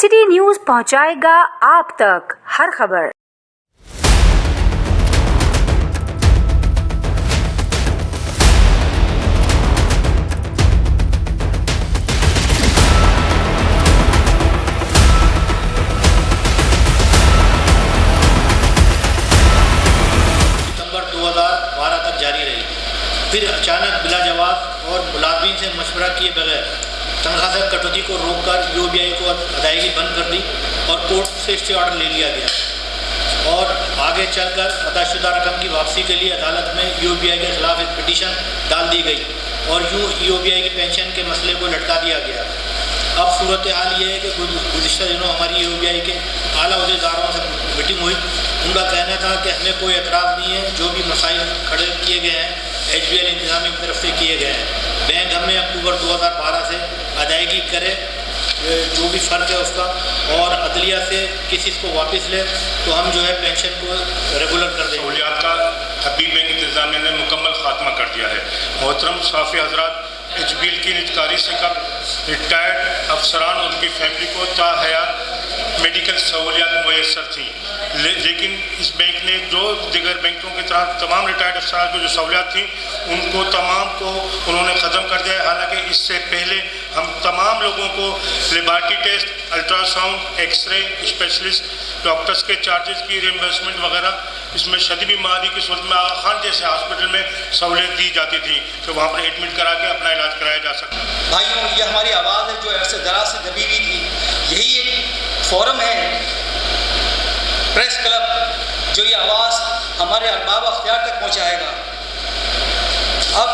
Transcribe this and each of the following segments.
City news पहुंचाएगा आप तक हर खबर। सितंबर 2012 तक जारी रही। फिर अचानक बिलाजवाब और मुलाजमीन से मशवरा किए बगैर तनख्वाह से कटौती को रोककर यूबीआई को अदायगी बंद कर दी और कोर्ट से स्टे ऑर्डर ले लिया गया और आगे चलकर अदाशुदा रकम की वापसी के लिए अदालत में यूबीआई के खिलाफ एक पिटीशन डाल दी गई और यूँ यूबीआई की पेंशन के मसले को लटका दिया गया। अब सूरत हाल ये है कि गुज़िश्ता दिनों हमारी यूबीआई के आला अहदेदारों से मीटिंग हुई। उनका कहना था कि हमें कोई एतराज़ नहीं है, जो भी मसाइल खड़े किए गए हैं HBL इंतज़ामिया की तरफ से किए गए हैं। बैंक हमें अक्टूबर 2012 से अदायगी करे जो भी फ़र्क है उसका, और अदलिया से किसी को वापस ले तो हम जो है पेंशन को रेगुलर कर दें। सहूलियात का हबीब बैंक इंतज़ामिया ने मुकम्मल खात्मा कर दिया है। मोहतरम साफ़ी हज़रात, HBL की निजकारी से कब रिटायर्ड अफसरान और उनकी फैमिली को ताहयात मेडिकल सहूलियात मैसर थी, लेकिन इस बैंक ने जो दिगर बैंकों की तरह तमाम रिटायर्ड अफसरान को जो सहूलियात थी उनको तमाम को उन्होंने ख़त्म कर दिया है। हालांकि इससे पहले हम तमाम लोगों को laboratory test, ultrasound, x-ray specialist doctors के चार्जेस की रिम्बर्समेंट वगैरह, इसमें शदीद बीमारी की सूरत में आगा खान जैसे हॉस्पिटल में सहूलियत दी जाती थी तो वहाँ पर एडमिट करा के अपना इलाज कराया जा सकता। भाइयों, ये हमारी आवाज़ है जो अरसे दराज से दबी हुई थी। यही एक फोरम है, प्रेस क्लब, जो ये आवाज़ हमारे अरबाब अख्तियार तक पहुँचाएगा। अब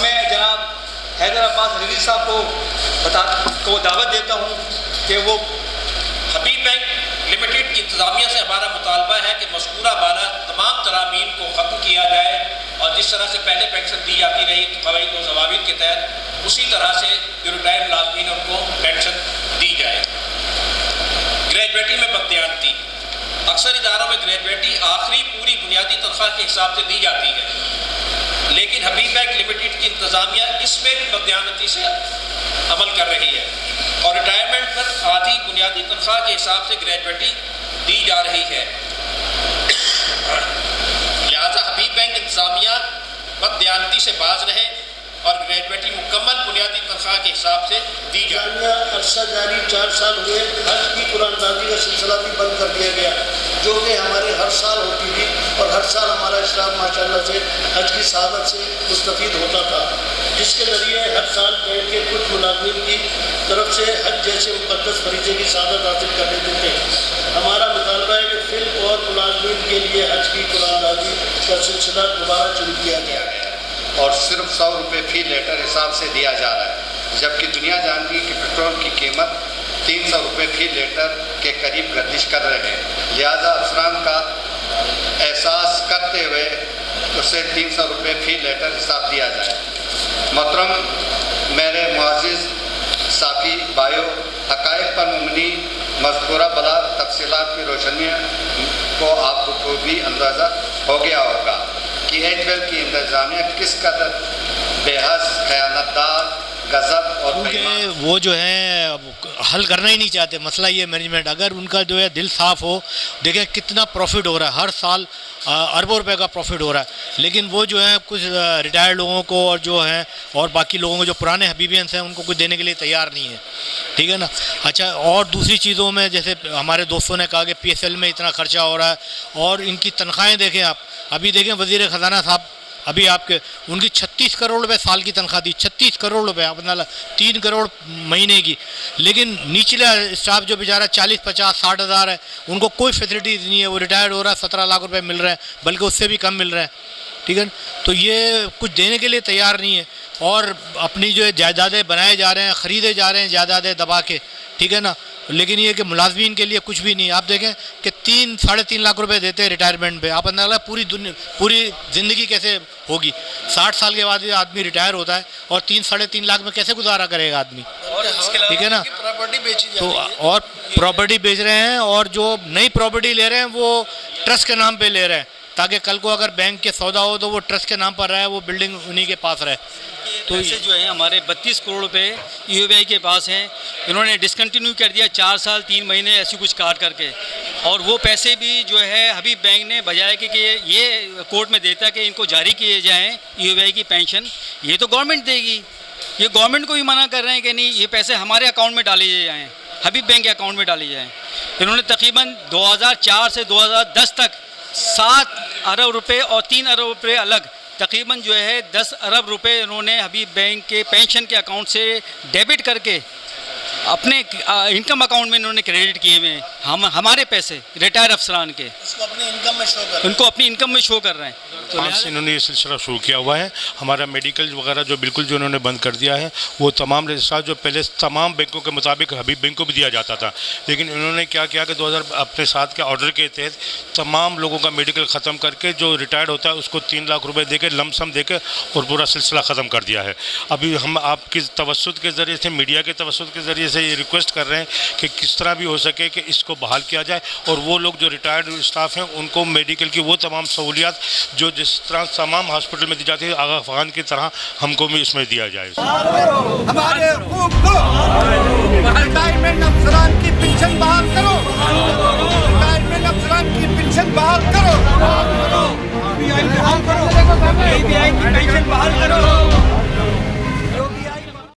मैं जनाब हैदर अब्बास रिजवी साहब को दावत देता हूँ कि वो हबीब बैंक लिमिटेड की इंतज़ामिया से हमारा मुतालबा है कि मज़कूरा वाला तमाम तरामीन को ख़त्म किया जाए और जिस तरह से पहले पेंशन दी जाती रही क़वाईद और ज़वाबित के तहत, उसी तरह से जो रिटायर्ड मुलाज़मीन उनको पेंशन दी जाए। ग्रेजुएटी में बददियानती, अक्सर इदारों में ग्रेजुएटी आखिरी पूरी बुनियादी तनख्वाह के हिसाब से दी जाती है, लेकिन हबीब बैंक लिमिटेड की इंतज़ामिया इसमें भी बददियानती से अमल कर रही है और रिटायरमेंट पर आधी बुनियादी तनख्वाह के हिसाब से ग्रेजुएटी दी जा रही है। लिहाजा हबीब बैंक इंतज़ामिया बददियानती से बाज रहे और ग्रेजुएटी मुकम्मल बुनियादी तनख्वाह के हिसाब से दी जाए। अरसा जारी 4 साल हुए, हज की कुरानदाजी का सिलसिला भी बंद कर दिया गया, जो कि हमारे हर साल होती थी और हर साल हमारा स्टाफ माशाल्लाह से हज की सआदत से मुस्तफ़ीद होता था, जिसके ज़रिए हर साल बैंक के कुछ मुलाज़मीन की तरफ से हज जैसे मुक़द्दस फरीज़े की सआदत हासिल कर लेते थे। हमारा मुतालबा है कि फिल्म और मुलाज़मीन के लिए हज की कुरानदाजी का सिलसिला दोबारा शुरू किया गया है और सिर्फ 100 रुपये फ़ी लीटर हिसाब से दिया जा रहा है, जबकि दुनिया जानती है कि पेट्रोल की कीमत 300 रुपये फ़ी लीटर के करीब गर्दिश कर रहे हैं। लिहाजा अफसरान का एहसास करते हुए उसे 300 रुपये फ़ी लीटर हिसाब दिया जाए। मोहतरम मेरे मुअज़्ज़िज़ साफ़ी भाइयों, हक़ाइक़ पर मबनी मज़कूरा बला तफ़सीलात की रोशनी को आपको भी अंदाज़ा हो गया होगा कि HBL की इंतज़ामिया किस कदर बेहस, खयानतदार, गज़ब और क्योंकि वो जो है हल करना ही नहीं चाहते मसला ये मैनेजमेंट। अगर उनका जो है दिल साफ़ हो, देखें कितना प्रॉफिट हो रहा है, हर साल अरबों रुपए का प्रॉफिट हो रहा है, लेकिन वो जो है कुछ रिटायर्ड लोगों को और जो है और बाकी लोगों को जो पुराने हबीबियंस हैं उनको कुछ देने के लिए तैयार नहीं है, ठीक है ना। अच्छा, और दूसरी चीज़ों में जैसे हमारे दोस्तों ने कहा कि PSL में इतना खर्चा हो रहा है और इनकी तनख्वाहें देखें आप, अभी देखें वज़ीर ख़जाना साहब अभी आपके उनकी 36 करोड़ रुपए साल की तनख्वाह दी, 36 करोड़ रुपए, अपना 3 करोड़ महीने की, लेकिन निचला स्टाफ जो बेचारा 40, 50, 60 हज़ार है, उनको कोई फैसिलिटीज़ नहीं है। वो रिटायर्ड हो रहा है, 17 लाख रुपए मिल रहे हैं, बल्कि उससे भी कम मिल रहे हैं, ठीक है। तो ये कुछ देने के लिए तैयार नहीं है और अपनी जो है जायदादें बनाए जा रहे हैं, ख़रीदे जा रहे हैं जायदादें दबा के, ठीक है ना। लेकिन ये कि मुलाजमीन के लिए कुछ भी नहीं। आप देखें कि 3-3.5 लाख रुपए देते हैं रिटायरमेंट पे, आप अंदाज़ा पूरी ज़िंदगी कैसे होगी। 60 साल के बाद आदमी रिटायर होता है और 3-3.5 लाख में कैसे गुजारा करेगा आदमी, ठीक है ना। प्रॉपर्टी बेची तो और प्रॉपर्टी बेच रहे हैं और जो नई प्रॉपर्टी ले रहे हैं वो ट्रस्ट के नाम पे ले रहे हैं, ताकि कल को अगर बैंक के सौदा हो तो वो ट्रस्ट के नाम पर रहे, वो बिल्डिंग उन्हीं के पास रहे। तो पैसे जो है हमारे 32 करोड़ रुपए यूबीआई के पास हैं, इन्होंने डिसकंटिन्यू कर दिया 4 साल 3 महीने ऐसी कुछ काट करके, और वो पैसे भी जो है हबीब बैंक ने बजाय कि ये कोर्ट में देता कि इनको जारी किए जाएं यूबीआई की पेंशन, ये तो गवर्नमेंट देगी, ये गवर्नमेंट को भी मना कर रहे हैं कि नहीं ये पैसे हमारे अकाउंट में डाले जाएँ, हबीब बैंक के अकाउंट में डाली जाएँ। इन्होंने तकरीबन 2004 से 2010 तक 7 अरब रुपए और 3 अरब रुपए अलग, तकरीबन जो है 10 अरब रुपए इन्होंने हबीब बैंक के पेंशन के अकाउंट से डेबिट करके अपने इनकम अकाउंट में इन्होंने क्रेडिट किए हुए हैं, हमारे पैसे रिटायर अफसरान के उसको अपनी इनकम में शो कर, उनको अपनी इनकम में शो कर रहे हैं। तो आज से इन्होंने ये सिलसिला शुरू किया हुआ है। हमारा मेडिकल वगैरह जो बिल्कुल जो इन्होंने बंद कर दिया है, वो तमाम रजिस्ट्रार जो पहले तमाम बैंकों के मुताबिक हबीब बैंक को भी दिया जाता था, लेकिन इन्होंने क्या किया कि 2000 अपने साथ के ऑर्डर के तहत तमाम लोगों का मेडिकल ख़त्म करके जो रिटायर्ड होता है उसको 3 लाख रुपए देके लमसम देके और पूरा सिलसिला ख़त्म कर दिया है। अभी हम आपकी तवस्सुत के ज़रिए से, मीडिया के तवस्सुत के ज़रिए से ये रिक्वेस्ट कर रहे हैं कि किस तरह भी हो सके कि इसको बहाल किया जाए, और वो लोग जो रिटायर्ड स्टाफ हैं उनको मेडिकल की वो तमाम सहूलियात जो जिस तरह तमाम हॉस्पिटल में दी जाती है आगा अफगान की तरह हमको भी इसमें दिया जाए। हमारे हुकूक को रिटायरमेंट अफसरान की पेंशन बहाल करो, रिटायरमेंट अफसरान की पेंशन बहाल करो, यूबीआई की पेंशन बहाल करो।